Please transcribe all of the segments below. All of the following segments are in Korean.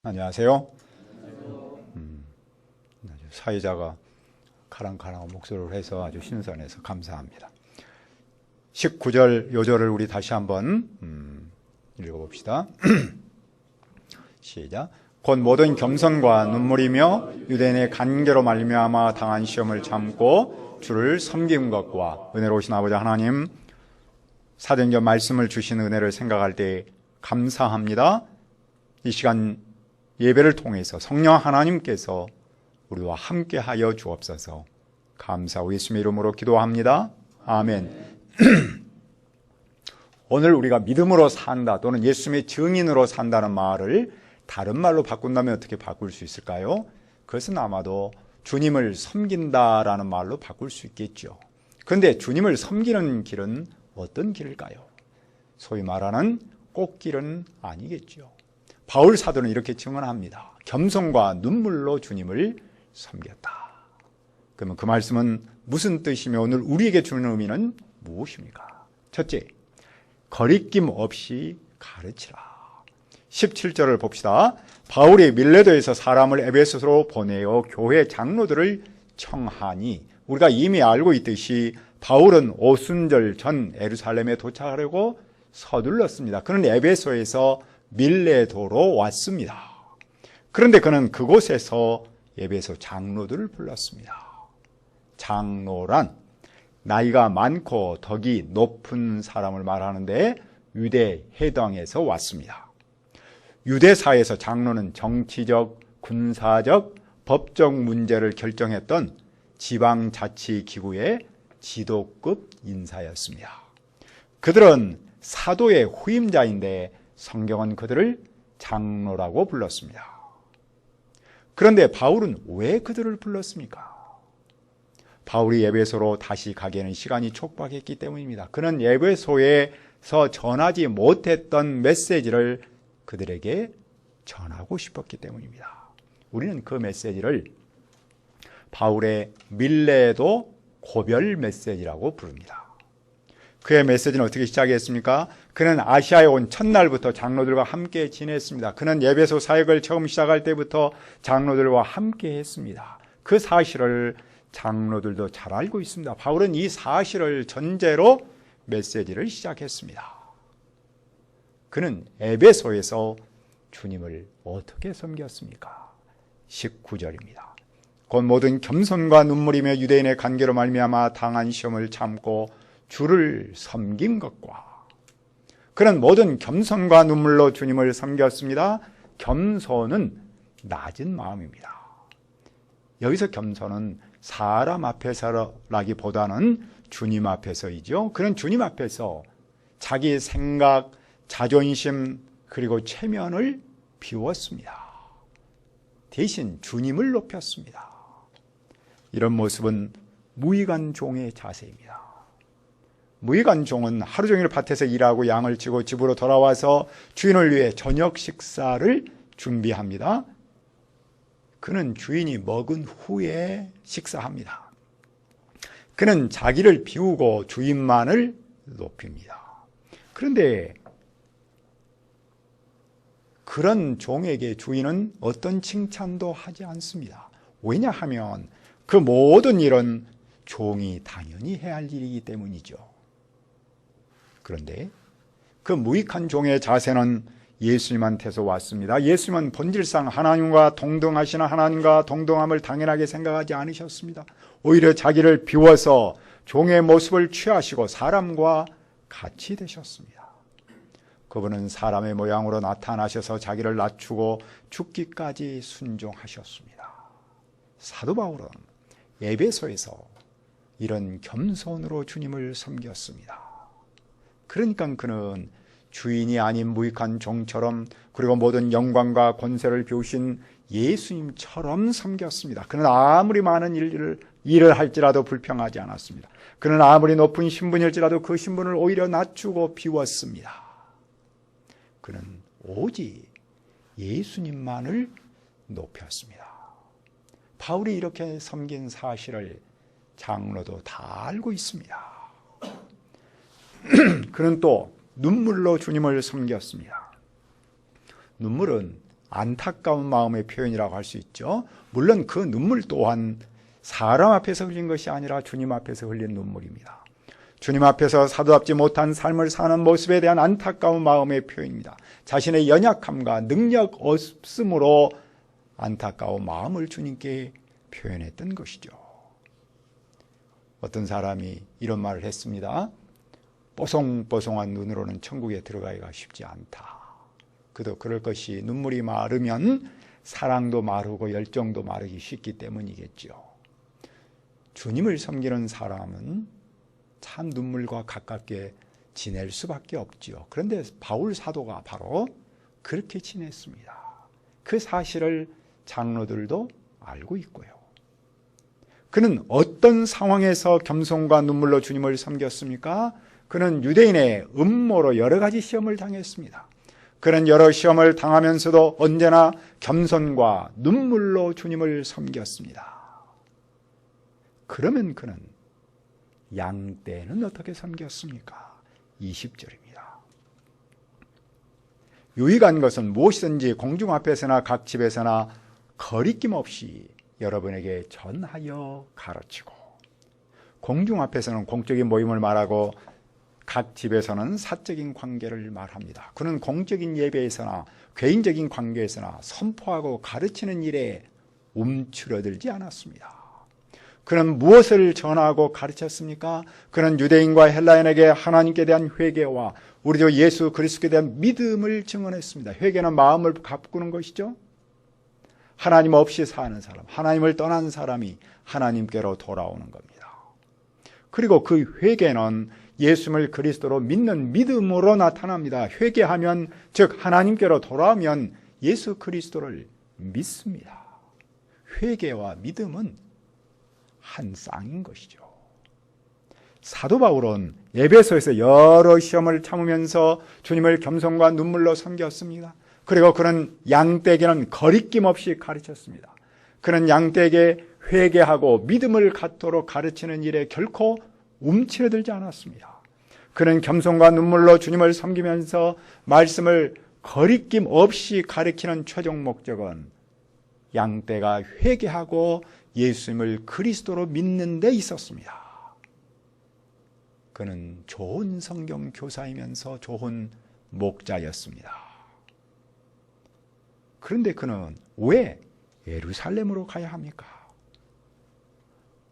안녕하세요. 사회자가 카랑카랑 목소리를 해서 아주 신선해서 감사합니다. 19절 요절을 우리 다시 한번 읽어봅시다. 시작. 곧 모든 겸손과 눈물이며 유대인의 간계로 말미암아 당한 시험을 참고 주를 섬긴 것과 은혜로우신 아버지 하나님, 사도행전 말씀을 주신 은혜를 생각할 때 감사합니다. 이 시간 예배를 통해서 성령 하나님께서 우리와 함께하여 주옵소서. 감사하고 예수님의 이름으로 기도합니다. 아멘. 오늘 우리가 믿음으로 산다 또는 예수님의 증인으로 산다는 말을 다른 말로 바꾼다면 어떻게 바꿀 수 있을까요? 그것은 아마도 주님을 섬긴다라는 말로 바꿀 수 있겠죠. 그런데 주님을 섬기는 길은 어떤 길일까요? 소위 말하는 꽃길은 아니겠죠. 바울 사도는 이렇게 증언합니다. 겸손과 눈물로 주님을 섬겼다. 그러면 그 말씀은 무슨 뜻이며 오늘 우리에게 주는 의미는 무엇입니까? 첫째, 거리낌 없이 가르치라. 17절을 봅시다. 바울이 밀레도에서 사람을 에베소로 보내어 교회 장로들을 청하니, 우리가 이미 알고 있듯이 바울은 오순절 전 예루살렘에 도착하려고 서둘렀습니다. 그는 에베소에서 밀레도로 왔습니다. 그런데 그는 그곳에서 에베소 장로들을 불렀습니다. 장로란 나이가 많고 덕이 높은 사람을 말하는데 유대 해당에서 왔습니다. 유대사에서 장로는 정치적, 군사적, 법적 문제를 결정했던 지방자치기구의 지도급 인사였습니다. 그들은 사도의 후임자인데 성경은 그들을 장로라고 불렀습니다. 그런데 바울은 왜 그들을 불렀습니까? 바울이 에베소로 다시 가기에는 시간이 촉박했기 때문입니다. 그는 에베소에서 전하지 못했던 메시지를 그들에게 전하고 싶었기 때문입니다. 우리는 그 메시지를 바울의 밀레도 고별 메시지라고 부릅니다. 그의 메시지는 어떻게 시작했습니까? 그는 아시아에 온 첫날부터 장로들과 함께 지냈습니다. 그는 에베소 사역을 처음 시작할 때부터 장로들과 함께 했습니다. 그 사실을 장로들도 잘 알고 있습니다. 바울은 이 사실을 전제로 메시지를 시작했습니다. 그는 에베소에서 주님을 어떻게 섬겼습니까? 19절입니다. 곧 모든 겸손과 눈물이며 유대인의 간계로 말미암아 당한 시험을 참고 주를 섬긴 것과, 그는 모든 겸손과 눈물로 주님을 섬겼습니다. 겸손은 낮은 마음입니다. 여기서 겸손은 사람 앞에서라기보다는 주님 앞에서이죠. 그는 주님 앞에서 자기 생각, 자존심 그리고 체면을 비웠습니다. 대신 주님을 높였습니다. 이런 모습은 무익한 종의 자세입니다. 무익한 종은 하루 종일 밭에서 일하고 양을 치고 집으로 돌아와서 주인을 위해 저녁 식사를 준비합니다. 그는 주인이 먹은 후에 식사합니다. 그는 자기를 비우고 주인만을 높입니다. 그런데 그런 종에게 주인은 어떤 칭찬도 하지 않습니다. 왜냐하면 그 모든 일은 종이 당연히 해야 할 일이기 때문이죠. 그런데 그 무익한 종의 자세는 예수님한테서 왔습니다. 예수님은 본질상 하나님과 동등하시는 하나님과 동등함을 당연하게 생각하지 않으셨습니다. 오히려 자기를 비워서 종의 모습을 취하시고 사람과 같이 되셨습니다. 그분은 사람의 모양으로 나타나셔서 자기를 낮추고 죽기까지 순종하셨습니다. 사도 바울은 에베소에서 이런 겸손으로 주님을 섬겼습니다. 그러니까 그는 주인이 아닌 무익한 종처럼, 그리고 모든 영광과 권세를 비우신 예수님처럼 섬겼습니다. 그는 아무리 많은 일을 할지라도 불평하지 않았습니다. 그는 아무리 높은 신분일지라도 그 신분을 오히려 낮추고 비웠습니다. 그는 오직 예수님만을 높였습니다. 바울이 이렇게 섬긴 사실을 장로도 다 알고 있습니다. 그는 또 눈물로 주님을 섬겼습니다. 눈물은 안타까운 마음의 표현이라고 할 수 있죠. 물론 그 눈물 또한 사람 앞에서 흘린 것이 아니라 주님 앞에서 흘린 눈물입니다. 주님 앞에서 사도답지 못한 삶을 사는 모습에 대한 안타까운 마음의 표현입니다. 자신의 연약함과 능력 없음으로 안타까운 마음을 주님께 표현했던 것이죠. 어떤 사람이 이런 말을 했습니다. 뽀송뽀송한 눈으로는 천국에 들어가기가 쉽지 않다. 그도 그럴 것이 눈물이 마르면 사랑도 마르고 열정도 마르기 쉽기 때문이겠죠. 주님을 섬기는 사람은 참 눈물과 가깝게 지낼 수밖에 없지요. 그런데 바울 사도가 바로 그렇게 지냈습니다. 그 사실을 장로들도 알고 있고요. 그는 어떤 상황에서 겸손과 눈물로 주님을 섬겼습니까? 그는 유대인의 음모로 여러 가지 시험을 당했습니다. 그는 여러 시험을 당하면서도 언제나 겸손과 눈물로 주님을 섬겼습니다. 그러면 그는 양 때는 어떻게 섬겼습니까? 20절입니다. 유익한 것은 무엇이든지 공중 앞에서나 각 집에서나 거리낌 없이 여러분에게 전하여 가르치고, 공중 앞에서는 공적인 모임을 말하고 각 집에서는 사적인 관계를 말합니다. 그는 공적인 예배에서나 개인적인 관계에서나 선포하고 가르치는 일에 움츠러들지 않았습니다. 그는 무엇을 전하고 가르쳤습니까? 그는 유대인과 헬라인에게 하나님께 대한 회개와 우리 주 예수 그리스도에 대한 믿음을 증언했습니다. 회개는 마음을 바꾸는 것이죠. 하나님 없이 사는 사람, 하나님을 떠난 사람이 하나님께로 돌아오는 겁니다. 그리고 그 회개는 예수를 그리스도로 믿는 믿음으로 나타납니다. 회개하면, 즉 하나님께로 돌아오면 예수 그리스도를 믿습니다. 회개와 믿음은 한 쌍인 것이죠. 사도 바울은 에베소에서 여러 시험을 참으면서 주님을 겸손과 눈물로 섬겼습니다. 그리고 그는 양떼에게는 거리낌 없이 가르쳤습니다. 그는 양떼에게 회개하고 믿음을 갖도록 가르치는 일에 결코 움츠러들지 않았습니다. 그는 겸손과 눈물로 주님을 섬기면서 말씀을 거리낌 없이 가르치는 최종 목적은 양떼가 회개하고 예수님을 그리스도로 믿는 데 있었습니다. 그는 좋은 성경 교사이면서 좋은 목자였습니다. 그런데 그는 왜 예루살렘으로 가야 합니까?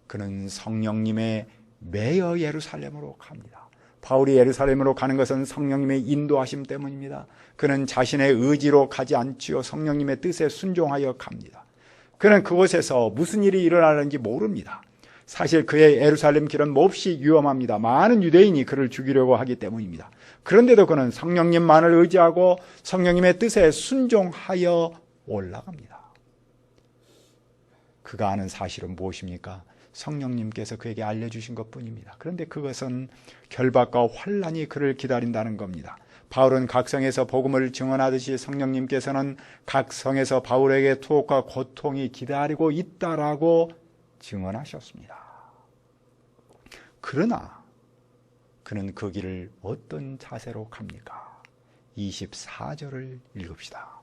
그는 성령님의 매여 예루살렘으로 갑니다. 바울이 예루살렘으로 가는 것은 성령님의 인도하심 때문입니다. 그는 자신의 의지로 가지 않지요. 성령님의 뜻에 순종하여 갑니다. 그는 그곳에서 무슨 일이 일어나는지 모릅니다. 사실 그의 예루살렘 길은 몹시 위험합니다. 많은 유대인이 그를 죽이려고 하기 때문입니다. 그런데도 그는 성령님만을 의지하고 성령님의 뜻에 순종하여 올라갑니다. 그가 아는 사실은 무엇입니까? 성령님께서 그에게 알려주신 것뿐입니다. 그런데 그것은 결박과 환난이 그를 기다린다는 겁니다. 바울은 각 성에서 복음을 증언하듯이 성령님께서는 각 성에서 바울에게 투옥과 고통이 기다리고 있다라고 증언하셨습니다. 그러나 그는 그 길을 어떤 자세로 갑니까? 24절을 읽읍시다.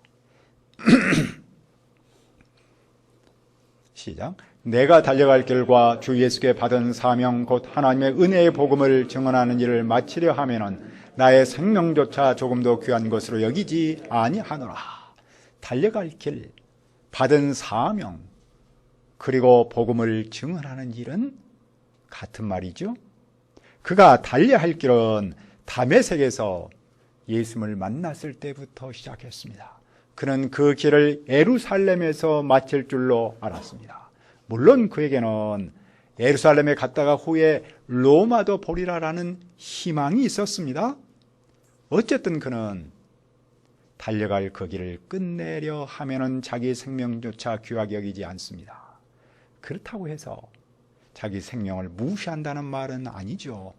시작. 내가 달려갈 길과 주 예수께 받은 사명 곧 하나님의 은혜의 복음을 증언하는 일을 마치려 하면은 나의 생명조차 조금도 귀한 것으로 여기지 아니하노라. 달려갈 길, 받은 사명, 그리고 복음을 증언하는 일은 같은 말이죠. 그가 달려야 할 길은 다메섹에서 예수님을 만났을 때부터 시작했습니다. 그는 그 길을 예루살렘에서 마칠 줄로 알았습니다. 물론 그에게는 예루살렘에 갔다가 후에 로마도 보리라라는 희망이 있었습니다. 어쨌든 그는 달려갈 그 길을 끝내려 하면은 자기 생명조차 귀하게 여기지 않습니다. 그렇다고 해서 자기 생명을 무시한다는 말은 아니죠.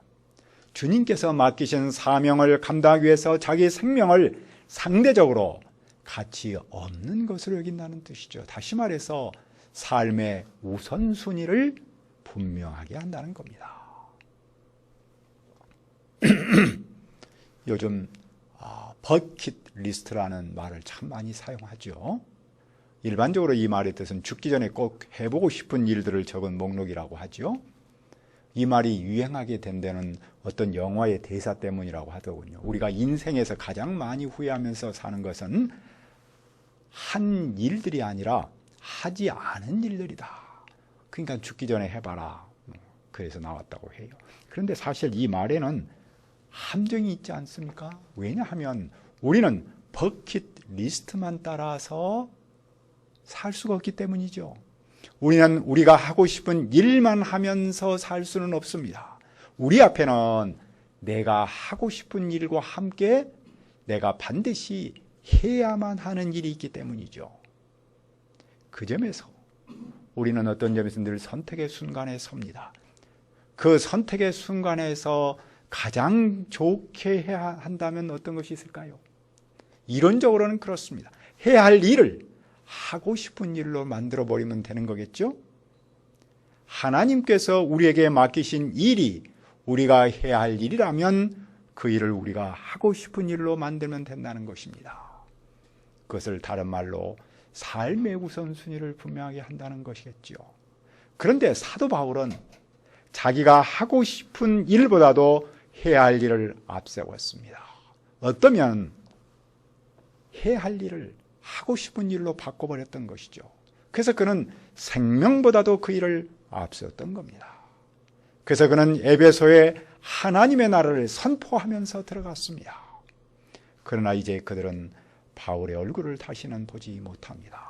주님께서 맡기신 사명을 감당하기 위해서 자기 생명을 상대적으로 가치 없는 것으로 여긴다는 뜻이죠. 다시 말해서 삶의 우선순위를 분명하게 한다는 겁니다. 요즘 버킷리스트라는 말을 참 많이 사용하죠. 일반적으로 이 말의 뜻은 죽기 전에 꼭 해보고 싶은 일들을 적은 목록이라고 하죠. 이 말이 유행하게 된 데는 어떤 영화의 대사 때문이라고 하더군요. 우리가 인생에서 가장 많이 후회하면서 사는 것은 한 일들이 아니라 하지 않은 일들이다. 그러니까 죽기 전에 해봐라. 그래서 나왔다고 해요. 그런데 사실 이 말에는 함정이 있지 않습니까? 왜냐하면 우리는 버킷리스트만 따라서 살 수가 없기 때문이죠. 우리는 우리가 하고 싶은 일만 하면서 살 수는 없습니다. 우리 앞에는 내가 하고 싶은 일과 함께 내가 반드시 해야만 하는 일이 있기 때문이죠. 그 점에서 우리는 어떤 점에서 늘 선택의 순간에 섭니다. 그 선택의 순간에서 가장 좋게 해야 한다면 어떤 것이 있을까요? 이론적으로는 그렇습니다. 해야 할 일을 하고 싶은 일로 만들어버리면 되는 거겠죠? 하나님께서 우리에게 맡기신 일이 우리가 해야 할 일이라면 그 일을 우리가 하고 싶은 일로 만들면 된다는 것입니다. 그것을 다른 말로 삶의 우선순위를 분명하게 한다는 것이겠죠. 그런데 사도 바울은 자기가 하고 싶은 일보다도 해야 할 일을 앞세웠습니다. 어떠면 해야 할 일을 하고 싶은 일로 바꿔버렸던 것이죠. 그래서 그는 생명보다도 그 일을 앞세웠던 겁니다. 그래서 그는 에베소에 하나님의 나라를 선포하면서 들어갔습니다. 그러나 이제 그들은 바울의 얼굴을 다시는 보지 못합니다.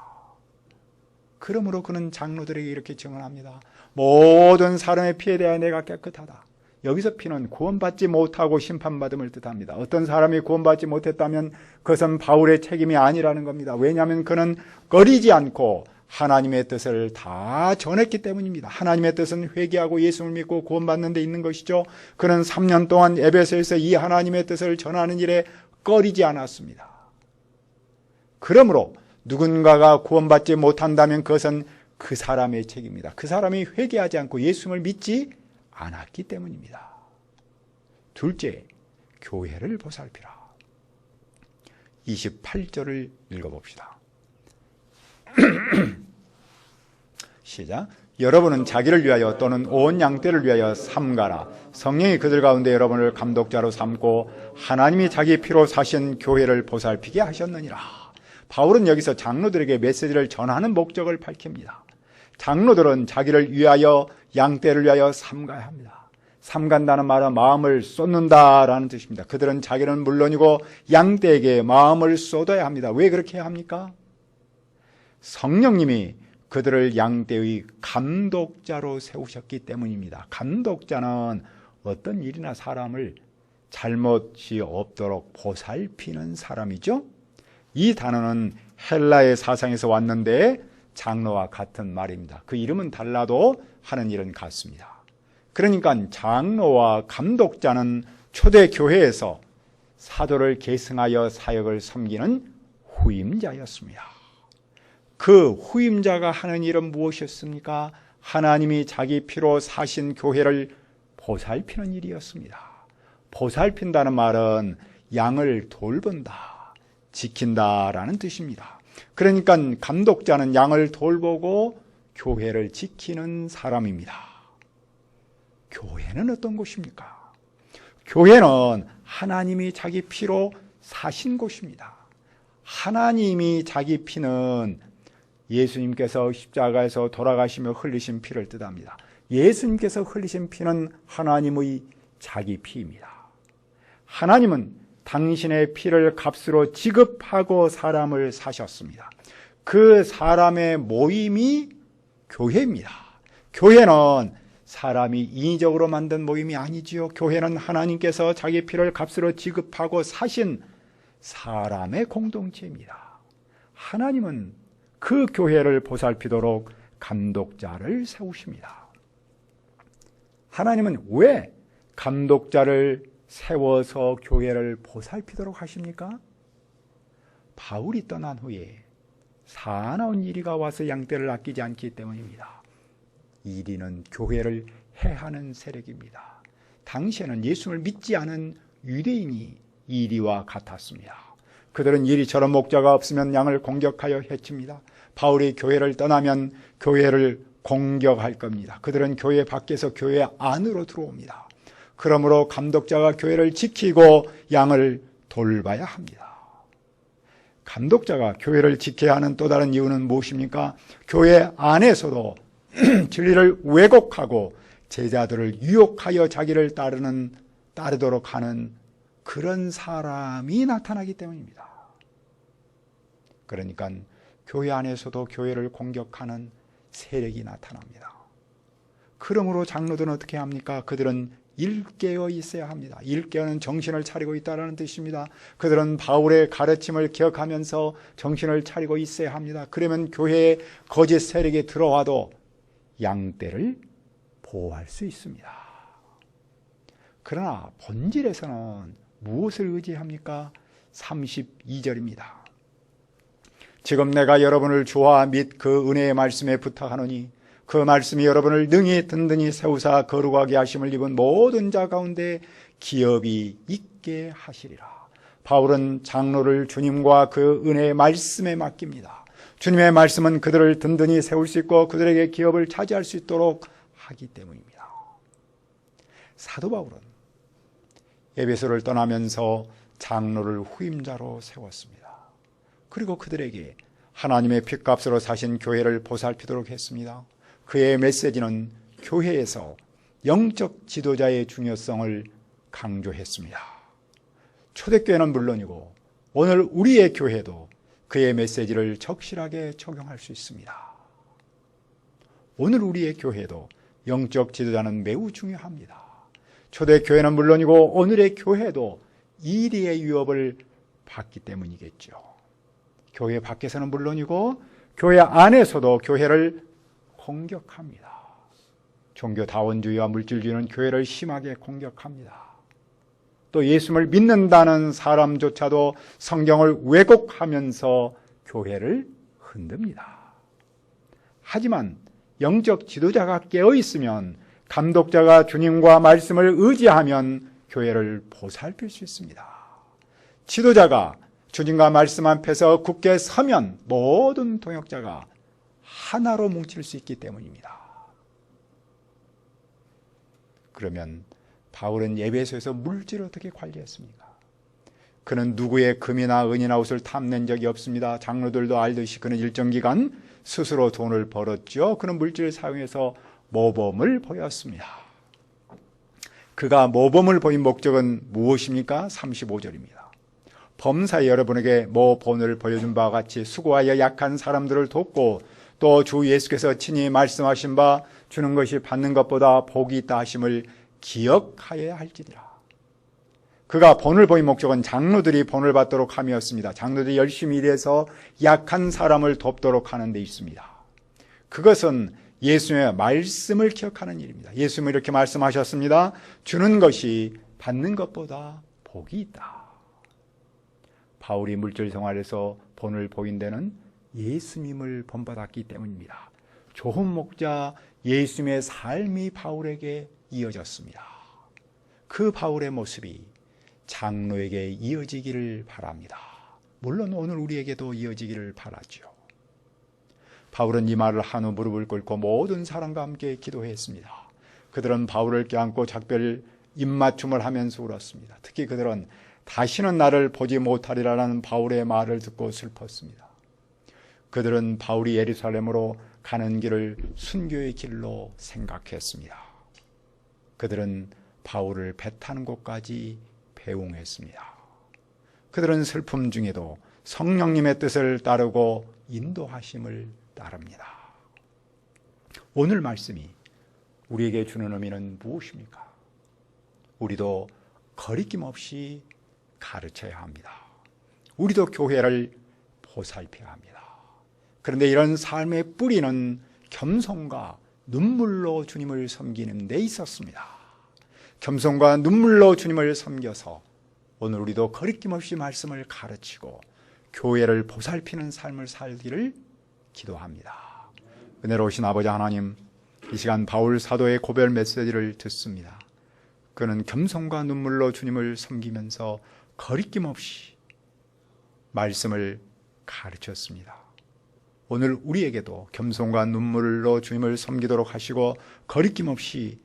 그러므로 그는 장로들에게 이렇게 증언합니다. 모든 사람의 피에 대하여 내가 깨끗하다. 여기서 피는 구원받지 못하고 심판받음을 뜻합니다. 어떤 사람이 구원받지 못했다면 그것은 바울의 책임이 아니라는 겁니다. 왜냐하면 그는 꺼리지 않고 하나님의 뜻을 다 전했기 때문입니다. 하나님의 뜻은 회개하고 예수를 믿고 구원받는 데 있는 것이죠. 그는 3년 동안 에베소에서 이 하나님의 뜻을 전하는 일에 꺼리지 않았습니다. 그러므로 누군가가 구원받지 못한다면 그것은 그 사람의 책임입니다. 그 사람이 회개하지 않고 예수를 믿지 않았기 때문입니다. 둘째, 교회를 보살피라. 28절을 읽어봅시다. 시작. 여러분은 자기를 위하여 또는 온 양떼를 위하여 삼가라. 성령이 그들 가운데 여러분을 감독자로 삼고 하나님이 자기 피로 사신 교회를 보살피게 하셨느니라. 바울은 여기서 장로들에게 메시지를 전하는 목적을 밝힙니다. 장로들은 자기를 위하여 양떼를 위하여 삼가야 합니다. 삼간다는 말은 마음을 쏟는다라는 뜻입니다. 그들은 자기는 물론이고 양떼에게 마음을 쏟아야 합니다. 왜 그렇게 해야 합니까? 성령님이 그들을 양떼의 감독자로 세우셨기 때문입니다. 감독자는 어떤 일이나 사람을 잘못이 없도록 보살피는 사람이죠. 이 단어는 헬라의 사상에서 왔는데 장로와 같은 말입니다. 그 이름은 달라도 하는 일은 같습니다. 그러니까 장로와 감독자는 초대 교회에서 사도를 계승하여 사역을 섬기는 후임자였습니다. 그 후임자가 하는 일은 무엇이었습니까? 하나님이 자기 피로 사신 교회를 보살피는 일이었습니다. 보살핀다는 말은 양을 돌본다, 지킨다라는 뜻입니다. 그러니까 감독자는 양을 돌보고 교회를 지키는 사람입니다. 교회는 어떤 곳입니까? 교회는 하나님이 자기 피로 사신 곳입니다. 하나님이 자기 피는 예수님께서 십자가에서 돌아가시며 흘리신 피를 뜻합니다. 예수님께서 흘리신 피는 하나님의 자기 피입니다. 하나님은 당신의 피를 값으로 지급하고 사람을 사셨습니다. 그 사람의 모임이 교회입니다. 교회는 사람이 인위적으로 만든 모임이 아니지요. 교회는 하나님께서 자기 피를 값으로 지급하고 사신 사람의 공동체입니다. 하나님은 그 교회를 보살피도록 감독자를 세우십니다. 하나님은 왜 감독자를 세워서 교회를 보살피도록 하십니까? 바울이 떠난 후에 사나운 이리가 와서 양떼를 아끼지 않기 때문입니다. 이리는 교회를 해하는 세력입니다. 당시에는 예수를 믿지 않은 유대인이 이리와 같았습니다. 그들은 이리처럼 목자가 없으면 양을 공격하여 해칩니다. 바울이 교회를 떠나면 교회를 공격할 겁니다. 그들은 교회 밖에서 교회 안으로 들어옵니다. 그러므로 감독자가 교회를 지키고 양을 돌봐야 합니다. 감독자가 교회를 지켜야 하는 또 다른 이유는 무엇입니까? 교회 안에서도 진리를 왜곡하고 제자들을 유혹하여 자기를 따르도록 하는 그런 사람이 나타나기 때문입니다. 그러니까 교회 안에서도 교회를 공격하는 세력이 나타납니다. 그러므로 장로들은 어떻게 합니까? 그들은 일깨어 있어야 합니다. 일깨어는 정신을 차리고 있다는 뜻입니다. 그들은 바울의 가르침을 기억하면서 정신을 차리고 있어야 합니다. 그러면 교회에 거짓 세력이 들어와도 양떼를 보호할 수 있습니다. 그러나 본질에서는 무엇을 의지합니까? 32절입니다. 지금 내가 여러분을 주와 및 그 은혜의 말씀에 부탁하노니 그 말씀이 여러분을 능히 든든히 세우사 거룩하게 하심을 입은 모든 자 가운데 기업이 있게 하시리라. 바울은 장로를 주님과 그 은혜의 말씀에 맡깁니다. 주님의 말씀은 그들을 든든히 세울 수 있고 그들에게 기업을 차지할 수 있도록 하기 때문입니다. 사도 바울은 에베소를 떠나면서 장로를 후임자로 세웠습니다. 그리고 그들에게 하나님의 핏값으로 사신 교회를 보살피도록 했습니다. 그의 메시지는 교회에서 영적 지도자의 중요성을 강조했습니다. 초대교회는 물론이고 오늘 우리의 교회도 그의 메시지를 적실하게 적용할 수 있습니다. 오늘 우리의 교회도 영적 지도자는 매우 중요합니다. 초대교회는 물론이고 오늘의 교회도 이리의 위협을 받기 때문이겠죠. 교회 밖에서는 물론이고 교회 안에서도 교회를 공격합니다. 종교다원주의와 물질주의는 교회를 심하게 공격합니다. 또 예수를 믿는다는 사람조차도 성경을 왜곡하면서 교회를 흔듭니다. 하지만 영적 지도자가 깨어있으면 감독자가 주님과 말씀을 의지하면 교회를 보살필 수 있습니다. 지도자가 주님과 말씀 앞에서 굳게 서면 모든 동역자가 하나로 뭉칠 수 있기 때문입니다. 그러면 바울은 에베소에서 물질을 어떻게 관리했습니까? 그는 누구의 금이나 은이나 옷을 탐낸 적이 없습니다. 장로들도 알듯이 그는 일정 기간 스스로 돈을 벌었죠. 그는 물질을 사용해서 모범을 보였습니다. 그가 모범을 보인 목적은 무엇입니까? 35절입니다. 범사에 여러분에게 모본을 보여준 바와 같이 수고하여 약한 사람들을 돕고 또 주 예수께서 친히 말씀하신 바 주는 것이 받는 것보다 복이 있다 하심을 기억하여야 할지니라. 그가 본을 보인 목적은 장로들이 본을 받도록 함이었습니다. 장로들이 열심히 일해서 약한 사람을 돕도록 하는 데 있습니다. 그것은 예수님의 말씀을 기억하는 일입니다. 예수님은 이렇게 말씀하셨습니다. 주는 것이 받는 것보다 복이 있다. 바울이 물질 생활에서 본을 보인 데는 예수님을 본받았기 때문입니다. 좋은 목자 예수님의 삶이 바울에게 이어졌습니다. 그 바울의 모습이 장로에게 이어지기를 바랍니다. 물론 오늘 우리에게도 이어지기를 바라죠. 바울은 이 말을 한 후 무릎을 꿇고 모든 사람과 함께 기도했습니다. 그들은 바울을 껴안고 작별 입맞춤을 하면서 울었습니다. 특히 그들은 다시는 나를 보지 못하리라는 바울의 말을 듣고 슬펐습니다. 그들은 바울이 예루살렘으로 가는 길을 순교의 길로 생각했습니다. 그들은 바울을 배 타는 곳까지 배웅했습니다. 그들은 슬픔 중에도 성령님의 뜻을 따르고 인도하심을 따릅니다. 오늘 말씀이 우리에게 주는 의미는 무엇입니까? 우리도 거리낌 없이 가르쳐야 합니다. 우리도 교회를 보살펴야 합니다. 그런데 이런 삶의 뿌리는 겸손과 눈물로 주님을 섬기는 데 있었습니다. 겸손과 눈물로 주님을 섬겨서 오늘 우리도 거리낌 없이 말씀을 가르치고 교회를 보살피는 삶을 살기를 기도합니다. 은혜로우신 아버지 하나님, 이 시간 바울 사도의 고별 메시지를 듣습니다. 그는 겸손과 눈물로 주님을 섬기면서 거리낌 없이 말씀을 가르쳤습니다. 오늘 우리에게도 겸손과 눈물로 주님을 섬기도록 하시고 거리낌 없이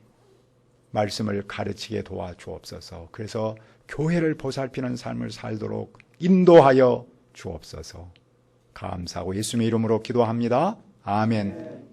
말씀을 가르치게 도와주옵소서. 그래서 교회를 보살피는 삶을 살도록 인도하여 주옵소서. 감사하고 예수님의 이름으로 기도합니다. 아멘.